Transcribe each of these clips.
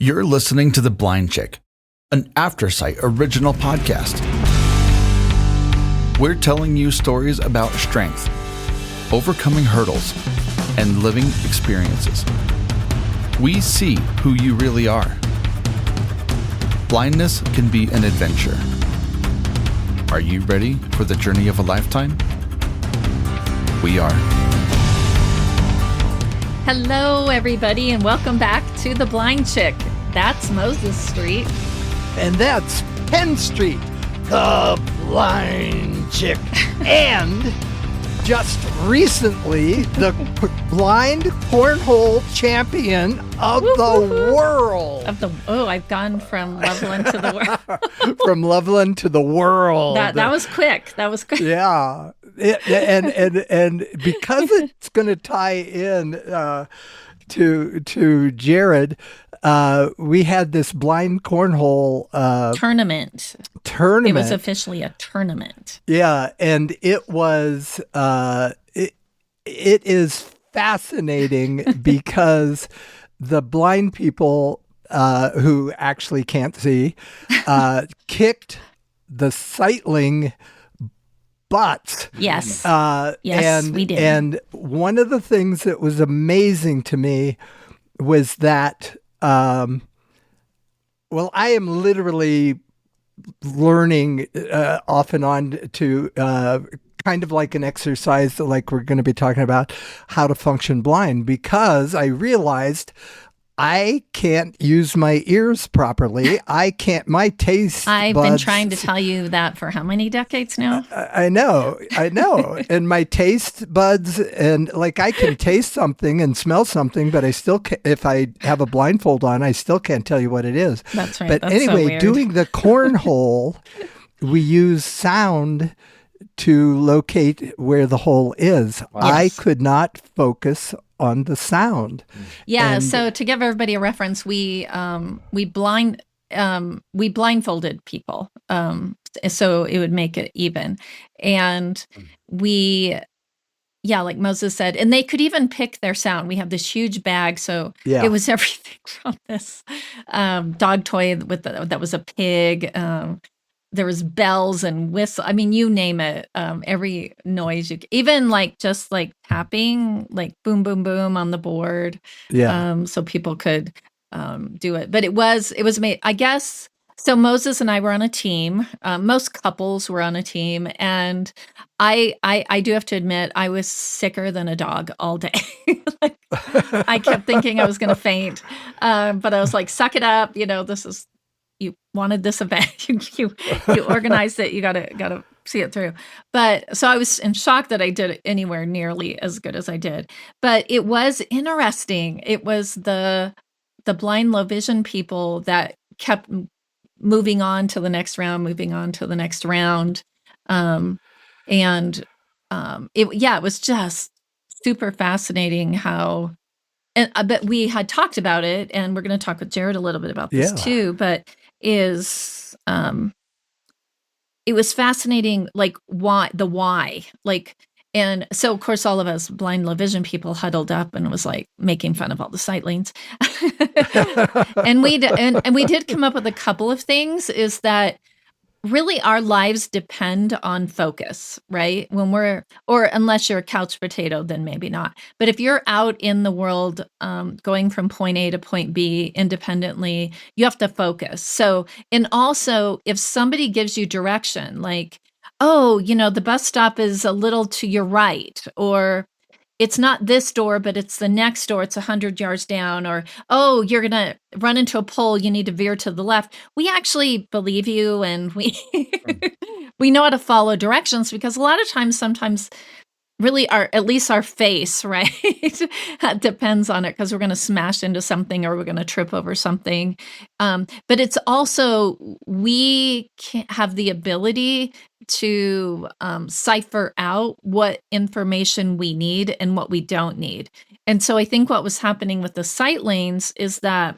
You're listening to The Blind Chick, an Aftersight original podcast. We're telling you stories about strength, overcoming hurdles, and living experiences. We see who you really are. Blindness can be an adventure. Are you ready for the journey of a lifetime? We are. Hello, everybody, and welcome back to The Blind Chick. That's Moses Street. And that's Penn Street, the Blind Chick. And just recently, the blind cornhole champion of the world. I've gone from Loveland to the world. From Loveland to the world. That was quick. Yeah. And because it's going to tie in to Jared, we had this blind cornhole tournament. It was officially a tournament. Yeah, and it was it is fascinating because the blind people who actually can't see kicked the sightling butts. Yes. Yes, we did. And one of the things that was amazing to me was that, I am literally learning off and on to kind of like an exercise like we're going to be talking about how to function blind, because I realized I can't use my ears properly. My taste I've buds, been trying to tell you that for how many decades now? I know. And my taste buds, and like I can taste something and smell something, but I still can't, if I have a blindfold on, I still can't tell you what it is. That's right. But That's anyway, so weird. doing the cornhole, we use sound to locate where the hole is. Wow. I Yes. could not focus on the sound. Yeah. And- So to give everybody a reference, we blindfolded people, so it would make it even, and like Moses said, and they could even pick their sound. We have this huge bag, so Yeah. it was everything from this dog toy that was a pig. There was bells and whistle. I mean, you name it. Every noise even like just like tapping, like boom, boom, boom on the board. Yeah. So people could do it. But it was made, I guess. So Moses and I were on a team. Most couples were on a team, and I do have to admit I was sicker than a dog all day. Like, I kept thinking I was going to faint, but I was like, "Suck it up! You wanted this event. you organized it. You gotta see it through." But so I was in shock that I did it anywhere nearly as good as I did. But it was interesting. It was the blind low vision people that kept moving on to the next round, it was just super fascinating how. But we had talked about it, and we're going to talk with Jared a little bit about this too. But it was fascinating, like why, like, and so of course all of us blind low vision people huddled up and was like making fun of all the sightlings, and we did come up with a couple of things. Is that really our lives depend on focus, right? Or unless you're a couch potato, then maybe not. But if you're out in the world, going from point A to point B independently, you have to focus. So, and also if somebody gives you direction, like, oh, the bus stop is a little to your right, or it's not this door, but it's the next door. It's 100 yards down. Or, oh, you're going to run into a pole. You need to veer to the left. We actually believe you, and we we know how to follow directions, because a lot of times, sometimes really at least our face, right? Depends on it, because we're going to smash into something or we're going to trip over something. But it's also, we have the ability to cipher out what information we need and what we don't need. And so I think what was happening with the sight lanes is that,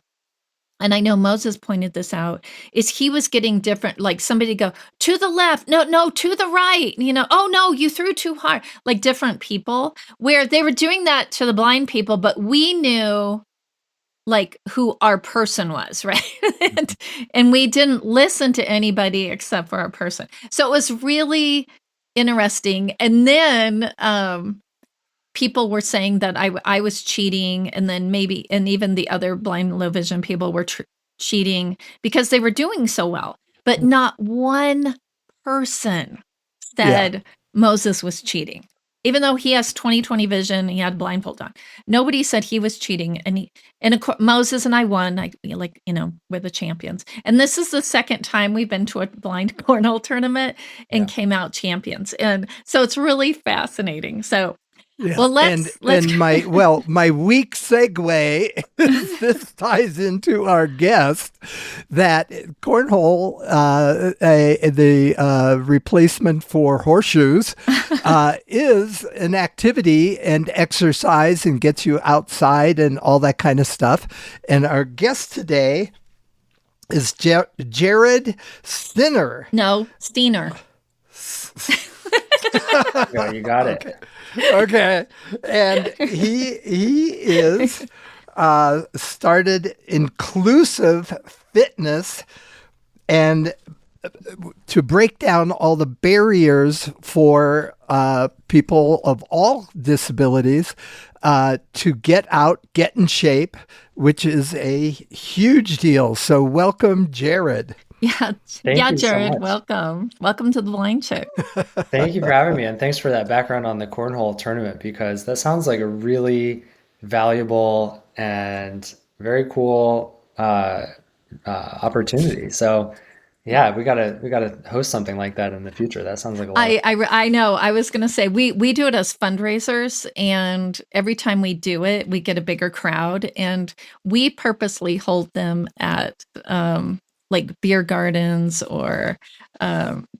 and I know Moses pointed this out, is he was getting different, like somebody go, to the left, no, to the right, oh no, you threw too hard, like different people, where they were doing that to the blind people, but we knew like who our person was, right? And we didn't listen to anybody except for our person. So it was really interesting. And then people were saying that I was cheating, and then maybe, and even the other blind low vision people were cheating because they were doing so well. But not one person said Moses was cheating. Even though he has 20/20 vision, he had blindfold on. Nobody said he was cheating. And Moses and I won. We're the champions. And this is the second time we've been to a blind cornhole tournament and came out champions. And so it's really fascinating. So, well, let's my weak segue is this ties into our guest that cornhole, the replacement for horseshoes, is an activity and exercise and gets you outside and all that kind of stuff. And our guest today is Jared Ciner. No, Steiner. Yeah, you got it. Okay. And he is started inclusive fitness and to break down all the barriers for people of all disabilities to get out, get in shape, which is a huge deal. So welcome, Jared. Yeah, Thank you so Jared, much. welcome to the Blind Chick. Thank you for having me, and thanks for that background on the cornhole tournament, because that sounds like a really valuable and very cool opportunity. So, yeah, we gotta host something like that in the future. That sounds like a lot. I know. I was gonna say we do it as fundraisers, and every time we do it, we get a bigger crowd, and we purposely hold them at like beer gardens or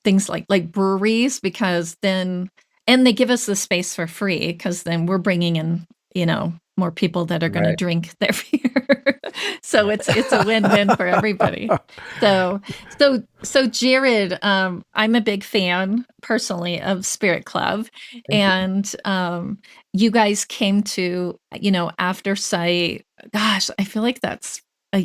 things like breweries, because then, and they give us the space for free, because then we're bringing in, more people that are going to Right. drink their beer. So it's a win-win for everybody. So Jared, I'm a big fan personally of Spirit Club, and you guys came to, Aftersight. Gosh, I feel like that's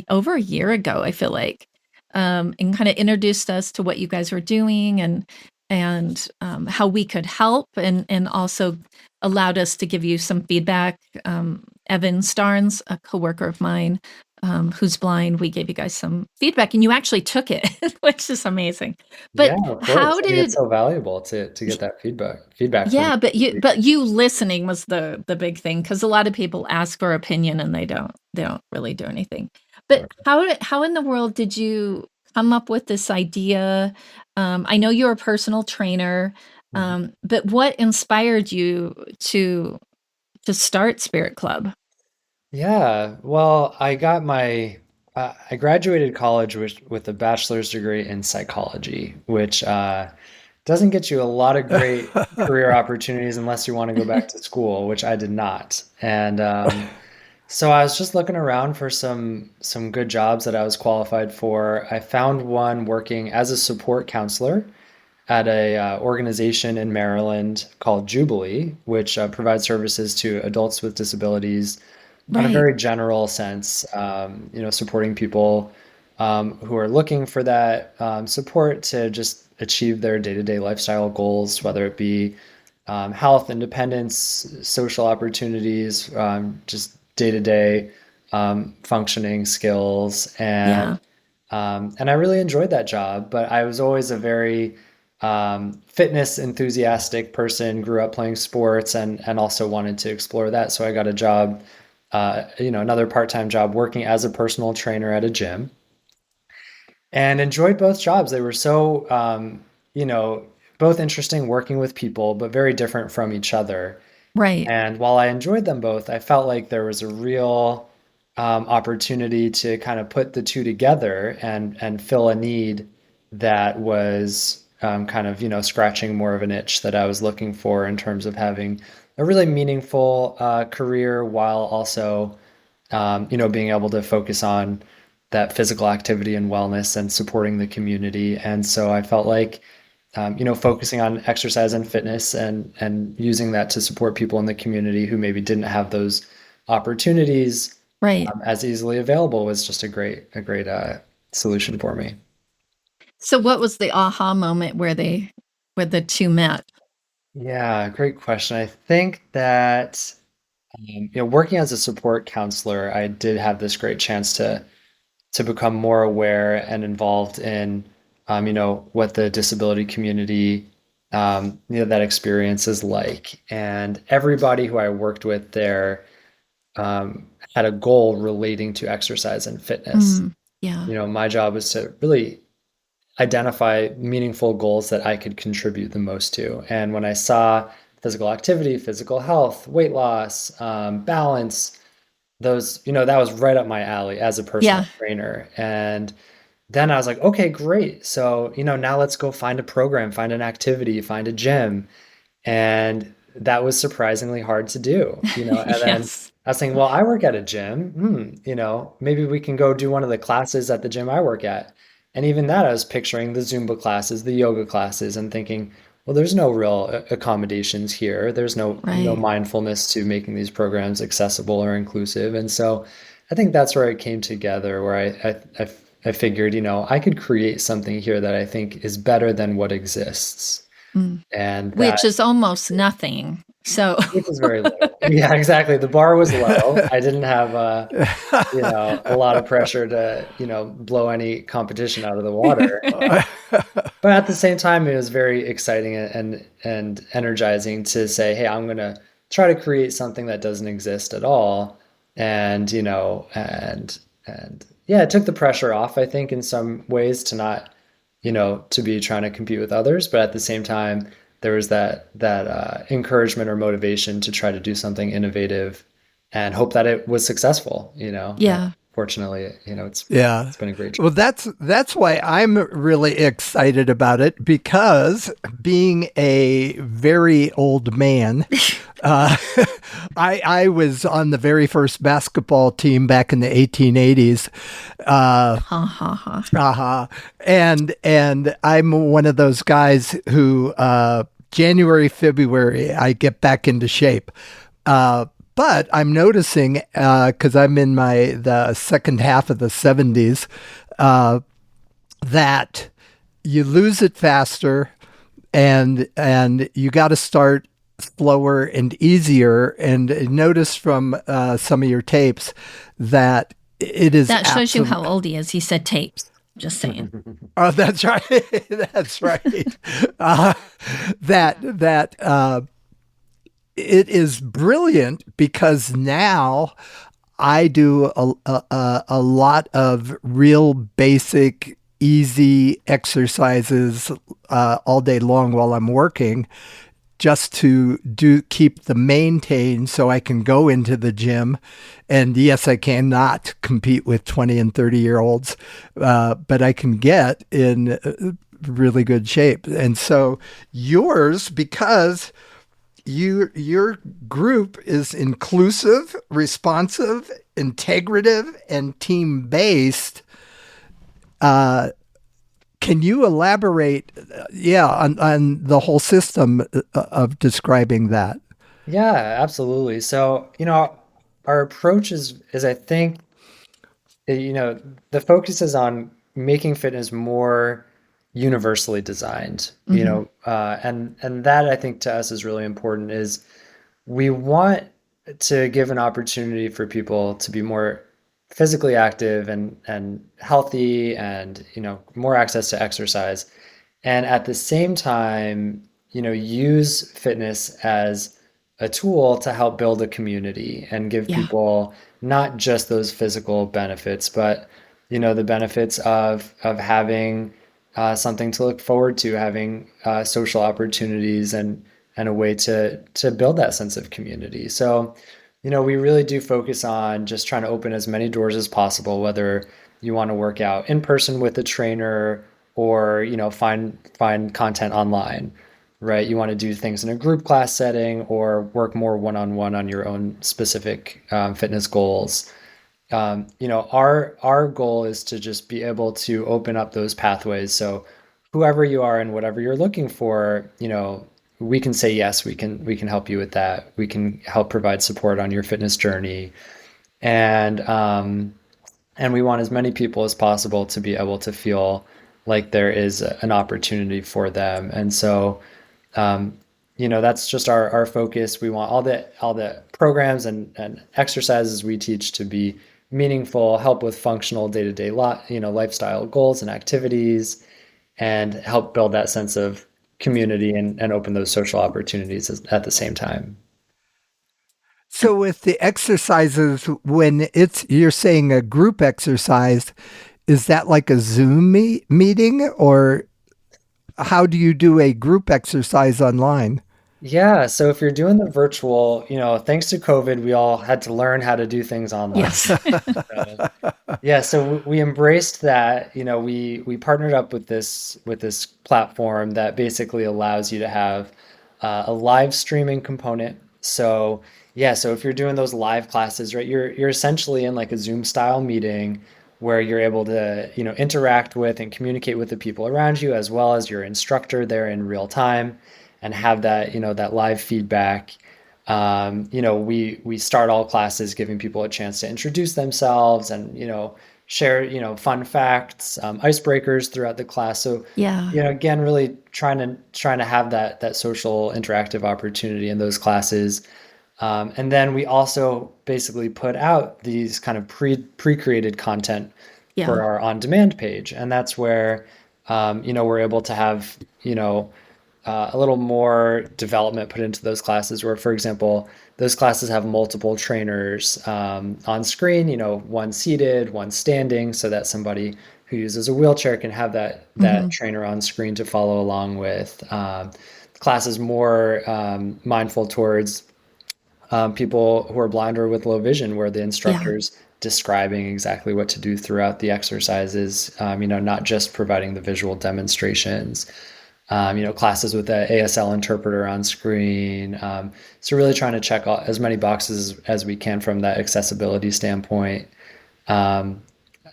over a year ago. I feel like. And kind of introduced us to what you guys were doing, and how we could help, and also allowed us to give you some feedback. Evan Starnes, a coworker of mine, who's blind, we gave you guys some feedback, and you actually took it, which is amazing. But Yeah, of course. how I think did it's so valuable to get that feedback yeah, from but you listening was the big thing, because a lot of people ask for opinion and they don't really do anything. But how in the world did you come up with this idea? I know you're a personal trainer, but what inspired you to start Spirit Club? Yeah, well, I graduated college with a bachelor's degree in psychology, which doesn't get you a lot of great career opportunities unless you want to go back to school, which I did not. And so I was just looking around for some good jobs that I was qualified for. I found one working as a support counselor at a organization in Maryland called Jubilee, which provides services to adults with disabilities on a Right. very general sense, supporting people who are looking for that support to just achieve their day-to-day lifestyle goals, whether it be health, independence, social opportunities, just day-to-day functioning skills. Yeah. And I really enjoyed that job, but I was always a very fitness enthusiastic person, grew up playing sports and also wanted to explore that. So I got a job, another part-time job working as a personal trainer at a gym, and enjoyed both jobs. They were so, both interesting working with people, but very different from each other. Right. And while I enjoyed them both, I felt like there was a real opportunity to kind of put the two together and fill a need that was kind of, scratching more of an itch that I was looking for in terms of having a really meaningful career while also, being able to focus on that physical activity and wellness and supporting the community. And so I felt like, focusing on exercise and fitness and using that to support people in the community who maybe didn't have those opportunities Right. as easily available was just a great solution for me. So what was the aha moment where the two met? Yeah, great question. I think that working as a support counselor, I did have this great chance to become more aware and involved in, what the disability community, that experience is like. And everybody who I worked with there had a goal relating to exercise and fitness. Mm, yeah. My job was to really identify meaningful goals that I could contribute the most to. And when I saw physical activity, physical health, weight loss, balance, that was right up my alley as a personal Yeah. trainer. And then I was like, okay, great. So, now let's go find a program, find an activity, find a gym. And that was surprisingly hard to do, and then Yes. I was thinking, well, I work at a gym. Maybe we can go do one of the classes at the gym I work at. And even that, I was picturing the Zumba classes, the yoga classes, and thinking, well, there's no real accommodations here. There's no Right. mindfulness to making these programs accessible or inclusive. And so I think that's where it came together, where I figured, I could create something here that I think is better than what exists. Mm. And that Which is almost nothing. So which is very low. Yeah, exactly. The bar was low. I didn't have a lot of pressure to, blow any competition out of the water. But at the same time, it was very exciting and energizing to say, hey, I'm gonna try to create something that doesn't exist at all. And, and yeah, it took the pressure off, I think, in some ways to not, to be trying to compete with others, but at the same time, there was that encouragement or motivation to try to do something innovative and hope that it was successful, yeah. Fortunately, Yeah. it's been a great job. Well, that's why I'm really excited about it, because being a very old man, I was on the very first basketball team back in the 1880s. Ha ha ha. And I'm one of those guys who January, February, I get back into shape. But I'm noticing, because I'm in the second half of the 70s, that you lose it faster, and you got to start slower and easier. And notice from some of your tapes that it is That shows you how old he is. He said tapes. Just saying. Oh, that's right. That's right. It is brilliant, because now I do a lot of real basic, easy exercises all day long while I'm working, just to keep the maintain, so I can go into the gym. And yes, I cannot compete with 20 and 30-year-olds, but I can get in really good shape. And so yours, because your group is inclusive, responsive, integrative, and team-based. Can you elaborate, on the whole system of describing that? Yeah, absolutely. So, our approach is I think, the focus is on making fitness more universally designed, Mm-hmm. and that I think to us is really important. Is we want to give an opportunity for people to be more physically active and healthy, and more access to exercise, and at the same time, use fitness as a tool to help build a community and give Yeah. people not just those physical benefits, but the benefits of having something to look forward to, having social opportunities, and a way to build that sense of community. So, we really do focus on just trying to open as many doors as possible, whether you want to work out in person with a trainer, or find content online, right? You want to do things in a group class setting, or work more one-on-one on your own specific fitness goals. Our goal is to just be able to open up those pathways. So whoever you are and whatever you're looking for, we can say yes, we can help you with that. We can help provide support on your fitness journey. And we want as many people as possible to be able to feel like there is an opportunity for them. And so, um, that's just our focus. We want all the programs and exercises we teach to be meaningful, help with functional day-to-day lifestyle goals and activities, and help build that sense of community and open those social opportunities at the same time. So with the exercises, when you're saying a group exercise, is that like a Zoom meeting, or how do you do a group exercise online? Yeah, so if you're doing the virtual, thanks to COVID, we all had to learn how to do things online. Yes. So, yeah, so we embraced that. We partnered up with this platform that basically allows you to have a live streaming component. So yeah, so if you're doing those live classes, right, you're essentially in like a Zoom style meeting where you're able to, interact with and communicate with the people around you as well as your instructor there in real time and have that, that live feedback. We start all classes giving people a chance to introduce themselves and share fun facts, icebreakers throughout the class. So Yeah. again, really trying to have that social interactive opportunity in those classes. And then we also basically put out these kind of pre-created content for Yeah. our on-demand page, and that's where we're able to have a little more development put into those classes where, for example, those classes have multiple trainers on screen, one seated, one standing, so that somebody who uses a wheelchair can have that Hmm. trainer on screen to follow along with. The class is more mindful towards people who are blind or with low vision, where the Yeah. instructor's describing exactly what to do throughout the exercises, not just providing the visual demonstrations. Classes with the ASL interpreter on screen. So really trying to check as many boxes as we can from that accessibility standpoint. Um,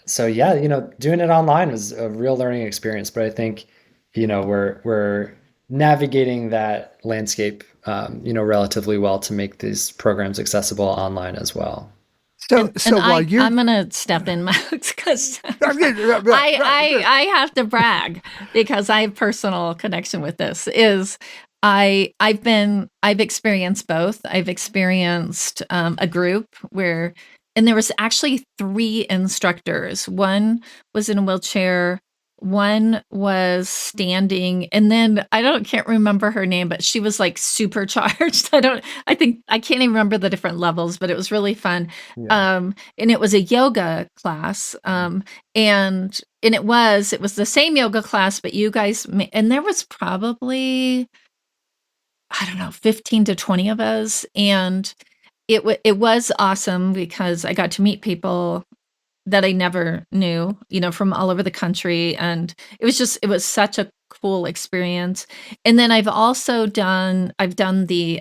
so yeah, doing it online was a real learning experience, but I think, we're navigating that landscape, relatively well to make these programs accessible online as well. So, And so while you're, I'm gonna step in, Max, because I have to brag because I have personal connection with this. I've experienced both. I've experienced a group where, and there was actually three instructors. One was in a wheelchair, one was standing, and then can't remember her name, but she was like supercharged. I can't even remember the different levels, but it was really fun. Yeah. And it was a yoga class. And it was the same yoga class, but you guys, and there was probably, I don't know, 15 to 20 of us. And it was awesome because I got to meet people that I never knew, from all over the country. And it was such a cool experience. And then I've done the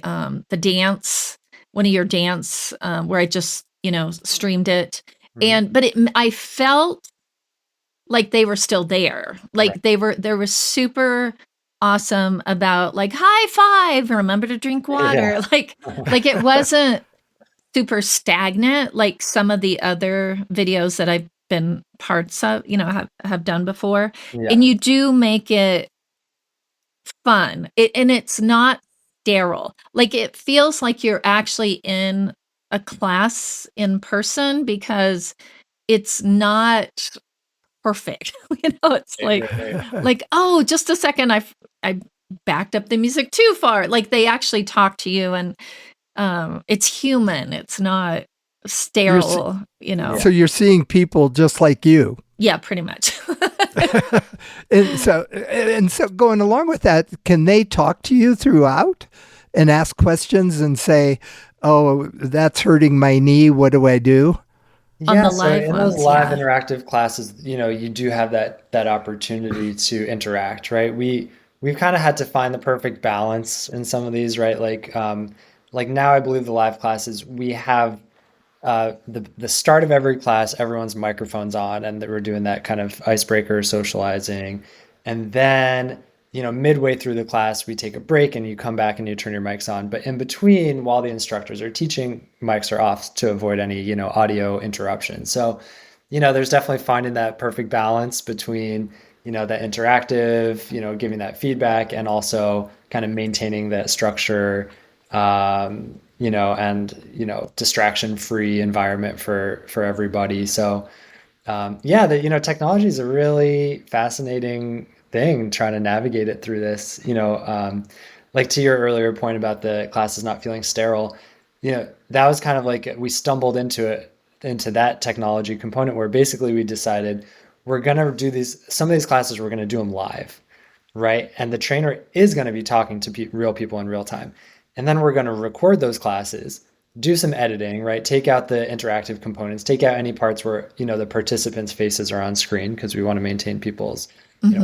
dance, one of your dance, where I just, streamed it. Mhm. But I felt like they were still there. Right. Like they were super awesome about like high five, remember to drink Yeah. water. Like it wasn't super stagnant like some of the other videos that I've been parts of, have done before. And Yeah. you do make it fun. And it's not sterile. Like it feels like you're actually in a class in person because it's not perfect. It's Right, right, right. oh, just a second, I backed up the music too far. Like they actually talk to you and it's human. It's not you're Yeah. so you're seeing people just like you. Yeah, pretty much. And so going along with that, can they talk to you throughout and ask questions and say, "Oh, that's hurting my knee. What do I do?" On Yeah, the so live in those ones, live yeah. interactive classes, you do have that opportunity to interact, right? We've kind of had to find the perfect balance in some of these, right? Like now I believe the live classes we have the start of every class, everyone's microphones on, and that we're doing that kind of icebreaker socializing, and then midway through the class, we take a break and you come back and you turn your mics on. But in between, while the instructors are teaching, mics are off to avoid any, audio interruption. So, there's definitely finding that perfect balance between, that interactive, giving that feedback and also kind of maintaining that structure, and, distraction-free environment for everybody. So, technology is a really fascinating thing, trying to navigate it through this, like to your earlier point about the classes not feeling sterile, that was kind of like we stumbled into that technology component where basically we decided we're going to do some of these classes, we're going to do them live, right? And the trainer is going to be talking to real people in real time. And then we're going to record those classes, do some editing, right? Take out the interactive components, take out any parts where, the participants' faces are on screen because we want to maintain people's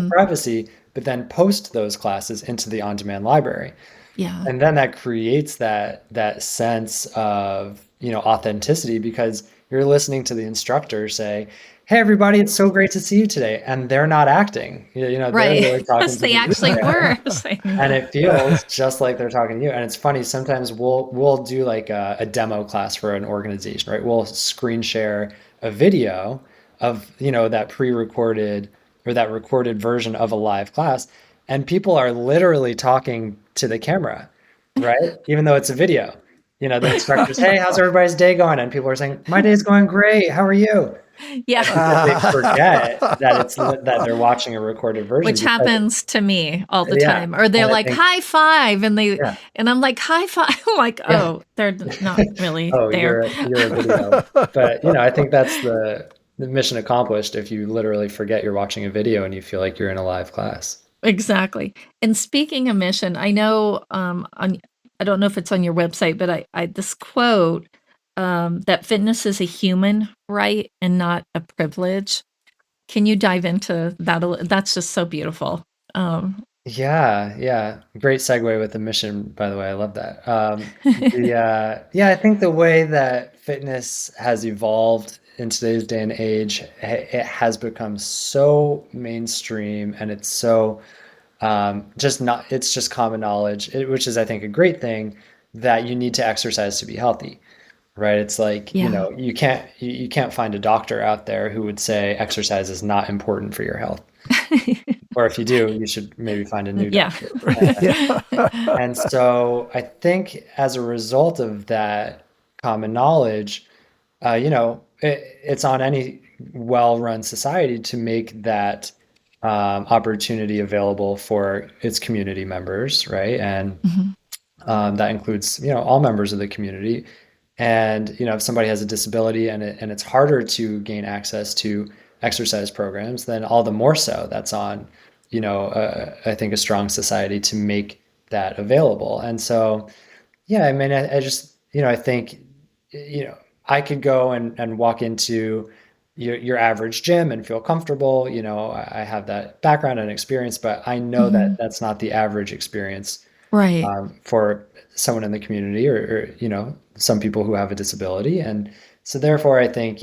privacy, but then post those classes into the on-demand library. Yeah. And then that creates that sense of, authenticity because you're listening to the instructor say, "Hey, everybody, it's so great to see you today." And they're not acting, they're Right. really talking Because they actually were saying and it feels just like they're talking to you. And it's funny, sometimes we'll do like a demo class for an organization, right? We'll screen share a video of, that pre-recorded or that recorded version of a live class. And people are literally talking to the camera, right? Even though it's a video. The instructors, "Hey, how's everybody's day going?" And people are saying, "My day's going great. How are you?" Yeah. They forget that they're watching a recorded version. Which happens to me all the Yeah. time. Or they're And I like, think- "High five," and Yeah. I'm like, "High five." I'm like, "Oh, they're not really Oh, there." you're a video. But I think that's the mission accomplished if you literally forget you're watching a video and you feel like you're in a live class. Exactly. And speaking of mission, I know I don't know if it's on your website, but I this quote that fitness is a human right and not a privilege. Can you dive into that? That's just so beautiful. Yeah. Great segue with the mission, by the way. I love that. I think the way that fitness has evolved in today's day and age, it has become so mainstream and it's so it's just common knowledge, which is, I think, a great thing that you need to exercise to be healthy, right? It's like, Yeah. you can't find a doctor out there who would say exercise is not important for your health. Or if you do, you should maybe find a new Yeah. doctor. And so I think as a result of that common knowledge, it's on any well-run society to make that opportunity available for its community members, right? And that includes, all members of the community. And, if somebody has a disability and it's harder to gain access to exercise programs, then all the more so that's on, I think a strong society to make that available. And so, I mean, I just, I think, I could go and walk into your average gym and feel comfortable. I have that background and experience, but I know that that's not the average experience Right. for someone in the community or, some people who have a disability. And so therefore, I think,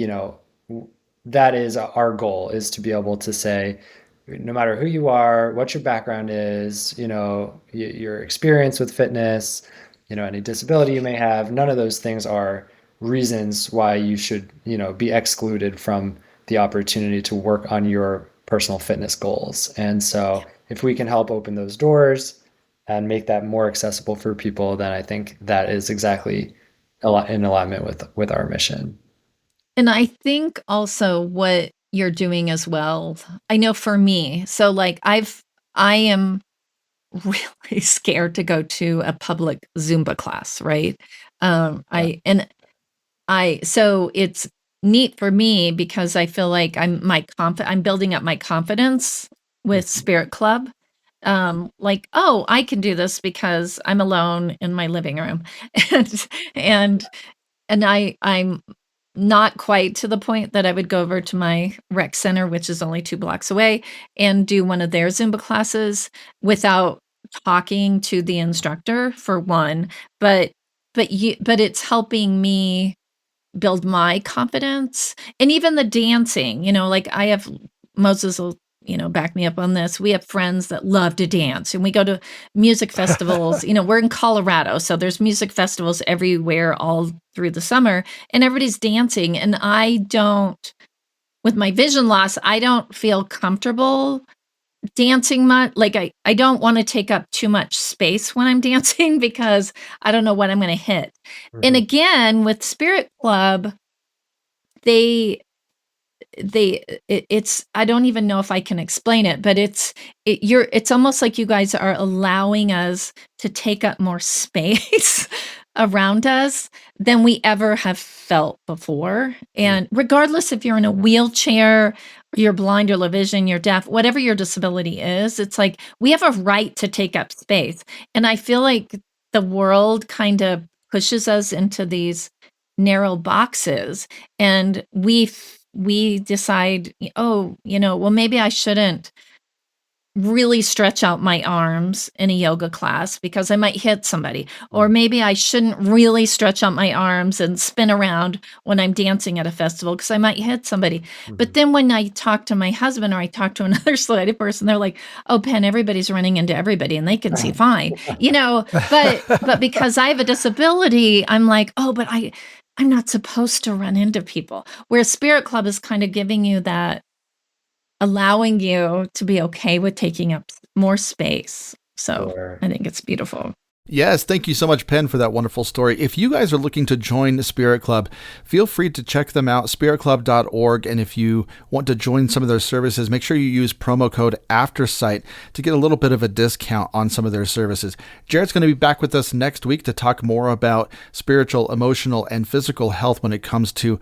that is our goal, is to be able to say, no matter who you are, what your background is, your experience with fitness, any disability you may have, none of those things are reasons why you should, be excluded from the opportunity to work on your personal fitness goals. And so if we can help open those doors and make that more accessible for people, then I think that is exactly in alignment with our mission. And I think also what you're doing as well, I know for me, so like I am really scared to go to a public Zumba class, right? So it's neat for me because I feel like I'm building up my confidence with Spirit Club. Like, oh, I can do this because I'm alone in my living room. and and I'm not quite to the point that I would go over to my rec center, which is only 2 blocks away, and do one of their Zumba classes without talking to the instructor, for one. But it's helping me build my confidence, and even the dancing. Like I have Moses will back me up on this. We have friends that love to dance, and we go to music festivals. We're in Colorado, so there's music festivals everywhere all through the summer, and everybody's dancing. And with my vision loss, I don't feel comfortable dancing much. Like I don't want to take up too much space when I'm dancing because I don't know what I'm going to hit. And again, with Spirit Club, it's I don't even know if I can explain it, but it's almost like you guys are allowing us to take up more space around us than we ever have felt before. And regardless if you're in a wheelchair, you're blind or low vision, you're deaf, whatever your disability is, it's like we have a right to take up space. And I feel like the world kind of pushes us into these narrow boxes, and we decide, well, maybe I shouldn't really stretch out my arms in a yoga class because I might hit somebody. Or maybe I shouldn't really stretch out my arms and spin around when I'm dancing at a festival because I might hit somebody. But then when I talk to my husband or I talk to another sighted person, they're like, oh, Penn, everybody's running into everybody and they can see fine, but because I have a disability, I'm like, oh, but I'm not supposed to run into people. Where Spirit Club is kind of giving you that, allowing you to be okay with taking up more space. So Sure. I think it's beautiful. Yes, thank you so much, Penn, for that wonderful story. If you guys are looking to join the Spirit Club, feel free to check them out, spiritclub.org. And if you want to join some of their services, make sure you use promo code Aftersight to get a little bit of a discount on some of their services. Jared's going to be back with us next week to talk more about spiritual, emotional, and physical health when it comes to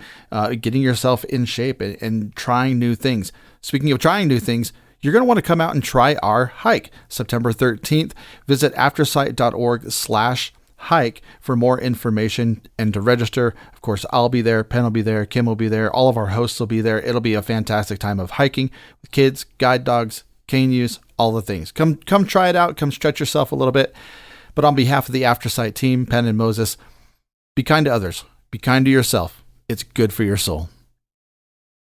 getting yourself in shape and trying new things. Speaking of trying new things, you're going to want to come out and try our hike, September 13th. Visit aftersight.org/hike for more information and to register. Of course, I'll be there, Penn will be there, Kim will be there, all of our hosts will be there. It'll be a fantastic time of hiking with kids, guide dogs, cane use, all the things. Come try it out. Come stretch yourself a little bit. But on behalf of the Aftersight team, Penn and Moses, be kind to others. Be kind to yourself. It's good for your soul.